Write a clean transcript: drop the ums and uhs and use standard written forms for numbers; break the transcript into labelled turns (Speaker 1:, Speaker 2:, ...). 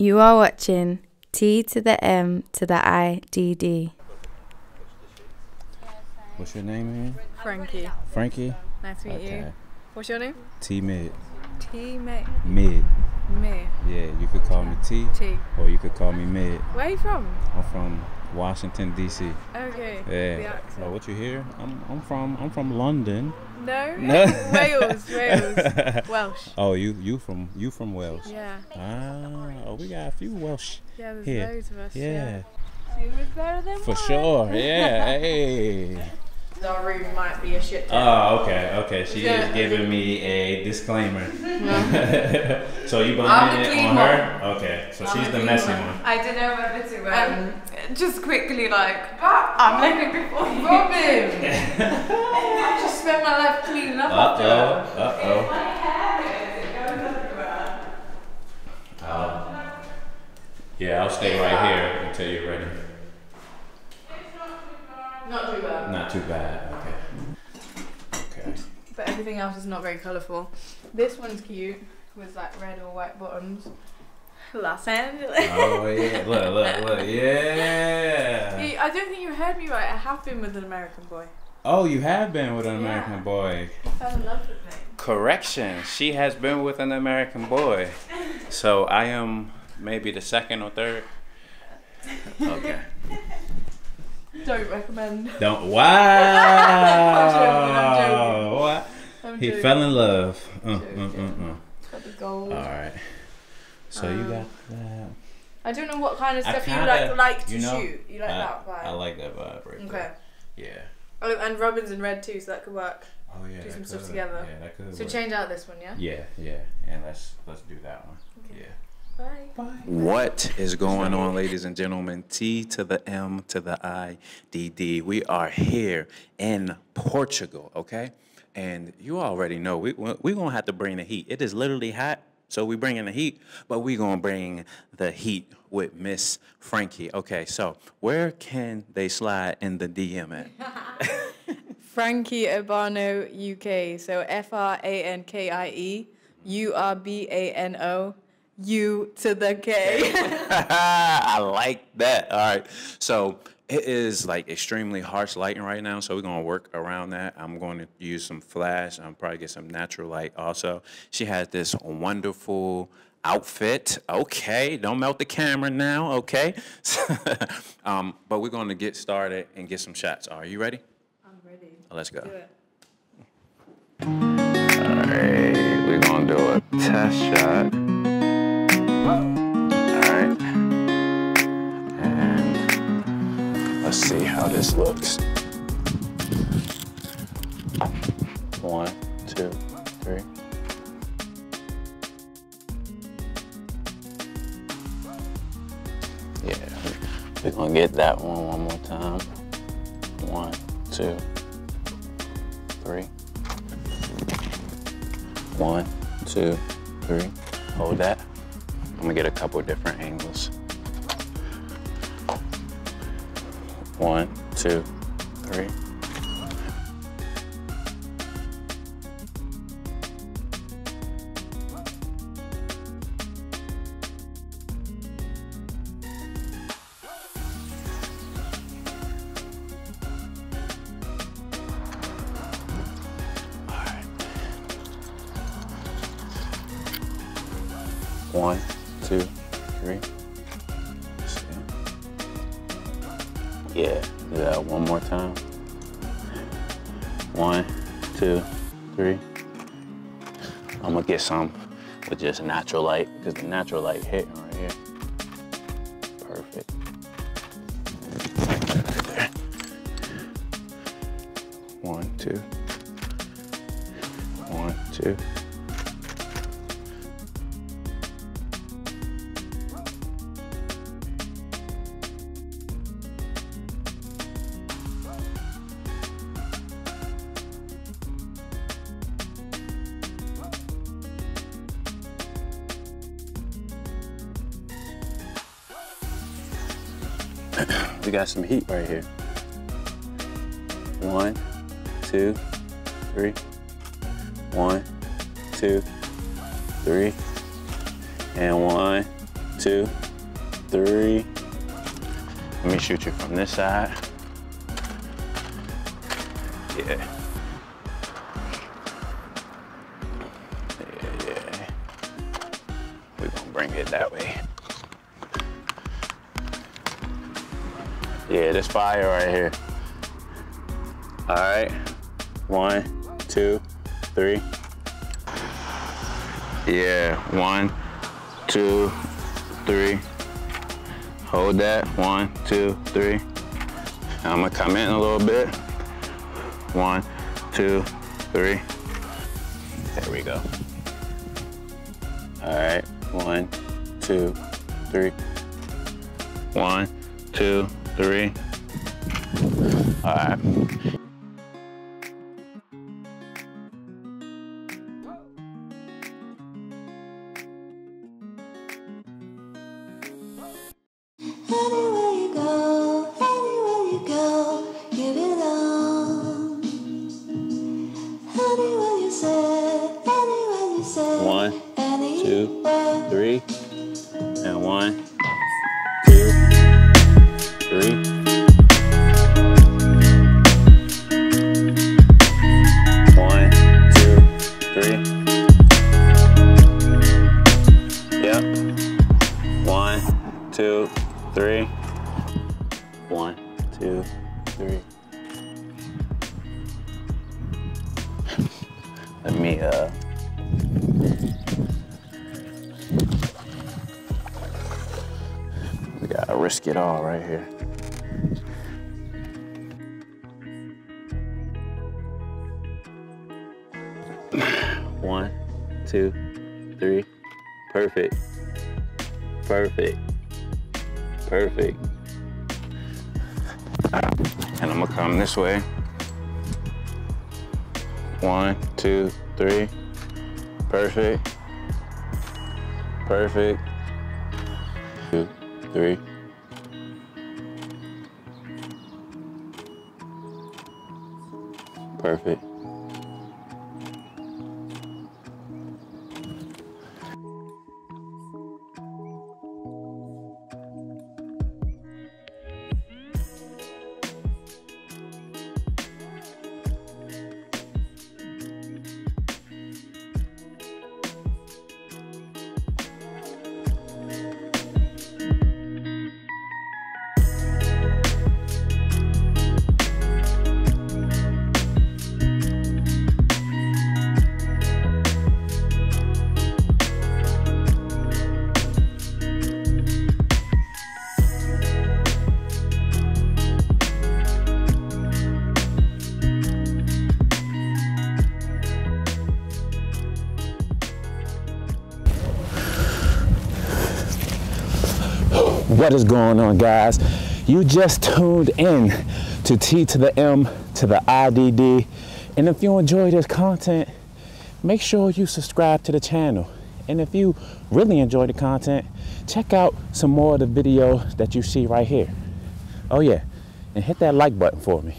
Speaker 1: You are watching T to the M to the I D D.
Speaker 2: What's your name again?
Speaker 3: Frankie.
Speaker 2: Frankie?
Speaker 3: Nice to meet you. What's your name?
Speaker 2: T-Mid.
Speaker 3: T-Mid.
Speaker 2: Mid.
Speaker 3: Mid.
Speaker 2: Yeah, you could call me T.
Speaker 3: T.
Speaker 2: Or you could call me Mid.
Speaker 3: Where are you from?
Speaker 2: I'm from Washington, D.C.
Speaker 3: Okay.
Speaker 2: Yeah.
Speaker 3: The accent.
Speaker 2: Oh, what you hear? I'm from London.
Speaker 3: No?
Speaker 2: No.
Speaker 3: Wales. Welsh.
Speaker 2: Oh, you from Wales?
Speaker 3: Yeah.
Speaker 2: Oh, we got a few Welsh.
Speaker 3: Yeah, there's
Speaker 2: here.
Speaker 3: loads of us.
Speaker 2: Yeah.
Speaker 3: Two is better than
Speaker 2: For
Speaker 3: one.
Speaker 2: sure. Yeah. Hey.
Speaker 3: Our room might be a shit ton.
Speaker 2: Oh, okay. She is giving me a disclaimer. So you blaming it on her? Okay, so she's the messy one.
Speaker 4: I don't know whether to just quickly I'm leaving before you. Robin! I just spent my life cleaning up after her. My hair is going everywhere.
Speaker 2: Yeah, I'll stay right here until you're ready.
Speaker 4: Not too bad.
Speaker 2: Not too bad. Okay.
Speaker 3: But everything else is not very colourful. This one's cute with like red or white bottoms. Los Angeles.
Speaker 2: Oh yeah, look, yeah.
Speaker 3: I don't think you heard me right. I have been with an American boy.
Speaker 2: Oh, you have been with an American boy.
Speaker 3: I fell in love with me.
Speaker 2: Correction, she has been with an American boy. So I am maybe the second or third. Okay.
Speaker 3: Don't recommend.
Speaker 2: Don't. Wow.
Speaker 3: I'm joking.
Speaker 2: He fell in love.
Speaker 3: Got the gold.
Speaker 2: All right. So you got that.
Speaker 3: I don't know what kind of stuff you like to shoot. You like that vibe?
Speaker 2: I like that vibe right there. Yeah.
Speaker 3: Oh, and Robin's in red too, so that could work.
Speaker 2: Oh yeah.
Speaker 3: Do some stuff together.
Speaker 2: Yeah, that could
Speaker 3: So
Speaker 2: work.
Speaker 3: change out this one, yeah?
Speaker 2: Yeah. And let's do that one.
Speaker 3: Okay.
Speaker 2: Yeah.
Speaker 3: Bye.
Speaker 2: What is going on, ladies and gentlemen? T to the M to the I D D. We are here in Portugal, okay? And you already know we're going to have to bring the heat. It is literally hot, so we bring in the heat, but we're going to bring the heat with Miss Frankie. Okay, so where can they slide in the DM at?
Speaker 3: Frankie Urbano UK. So FRANKIE URBANO U to the K.
Speaker 2: I like that. All right. So it is like extremely harsh lighting right now, so we're going to work around that. I'm going to use some flash. I'm probably get some natural light also. She has this wonderful outfit. Okay, don't melt the camera now, okay? But we're going to get started and get some shots. Are you ready?
Speaker 3: I'm ready.
Speaker 2: Let's go.
Speaker 3: Do it.
Speaker 2: All right, we're going to do a test shot. Alright, and let's see how this looks. 1, 2, 3. Yeah, we're gonna get that one more time. 1, 2, 3. 1, 2, 3. Hold that. I'm gonna get a couple different angles. 1, 2, 3. All right. 1, 2, 3. Yeah, do that one more time. 1, 2, 3. I'm gonna get some with just natural light, because the natural light hitting right here. Perfect. Right there. 1, 2. 1, 2. We got some heat right here. 1, 2, 3. 1, 2, 3. And 1, 2, 3. Let me shoot you from this side. Yeah. Yeah. We're gonna bring it that way. Yeah, this fire right here. All right, 1, 2, 3. Yeah, 1, 2, 3. Hold that, 1, 2, 3. I'm gonna come in a little bit. 1, 2, 3. There we go. All right, 1, 2, 3. 1, 2, 3. All right.
Speaker 5: Anywhere you go, give it on. Anywhere you say,
Speaker 2: 1, 2,
Speaker 5: anywhere.
Speaker 2: 3, and 1, 2, 3. 1, 2, 3. Yep. 1, 2, 3. 1, 2, 3. Let me we gotta risk it all right here. One, 2, 3. Perfect. Perfect. Perfect. And I'm gonna come this way. 1, 2, 3. Perfect. Perfect. 2, 3. Perfect. What is going on, guys? You just tuned in to T to the M to the IDD. And if you enjoy this content, make sure you subscribe to the channel. And if you really enjoy the content, check out some more of the videos that you see right here. Oh yeah, and hit that like button for me.